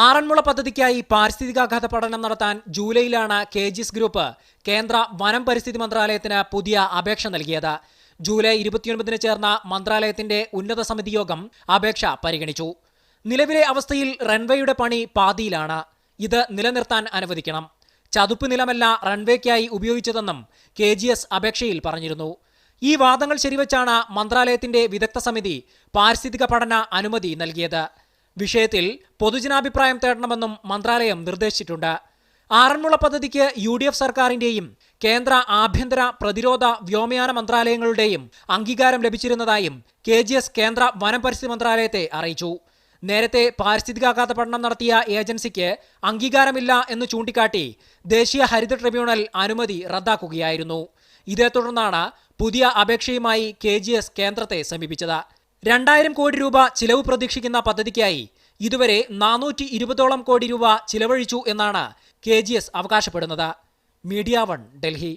ആറന്മുള പദ്ധതിക്കായി പാരിസ്ഥിതികാഘാത പഠനം നടത്താൻ ജൂലൈയിലാണ് KGS ഗ്രൂപ്പ് കേന്ദ്ര വനം പരിസ്ഥിതി മന്ത്രാലയത്തിന് പുതിയ അപേക്ഷ നൽകിയത്. ജൂലൈ 29-ന് ചേർന്ന മന്ത്രാലയത്തിന്റെ ഉന്നത സമിതി യോഗം അപേക്ഷ പരിഗണിച്ചു. നിലവിലെ അവസ്ഥയിൽ റൺവേയുടെ പണി പാതിയിലാണ്. ഇത് നിലനിർത്താൻ അനുവദിക്കണം. ചതുപ്പ് നിലമല്ല റൺവേക്കായി ഉപയോഗിച്ചതെന്നും KGS അപേക്ഷയിൽ പറഞ്ഞിരുന്നു. ഈ വാദങ്ങൾ ശരിവച്ചാണ് മന്ത്രാലയത്തിന്റെ വിദഗ്ധ സമിതി പാരിസ്ഥിതിക പഠന അനുമതി നൽകിയത്. വിഷയത്തിൽ പൊതുജനാഭിപ്രായം തേടണമെന്നും മന്ത്രാലയം നിർദ്ദേശിച്ചിട്ടുണ്ട്. ആറന്മുള പദ്ധതിക്ക് UDF സർക്കാരിന്റെയും കേന്ദ്ര ആഭ്യന്തര പ്രതിരോധ വ്യോമയാന മന്ത്രാലയങ്ങളുടെയും അംഗീകാരം ലഭിച്ചിരുന്നതായും KGS കേന്ദ്ര വനം പരിസ്ഥിതി മന്ത്രാലയത്തെ അറിയിച്ചു. നേരത്തെ പാരിസ്ഥിതികാഘാത പഠനം നടത്തിയ ഏജൻസിക്ക് അംഗീകാരമില്ല എന്ന് ചൂണ്ടിക്കാട്ടി ദേശീയ ഹരിത ട്രിബ്യൂണൽ അനുമതി റദ്ദാക്കുകയായിരുന്നു. ഇതേ തുടർന്നാണ് പുതിയ അപേക്ഷയുമായി KGS കേന്ദ്രത്തെ സമീപിച്ചത്. 2000 കോടി രൂപ ചിലവ് പ്രതീക്ഷിക്കുന്ന പദ്ധതിക്കായി ഇതുവരെ 420ഓളം കോടി രൂപ ചിലവഴിച്ചു എന്നാണ് KGS അവകാശപ്പെടുന്നത്. മീഡിയ 1 ഡൽഹി.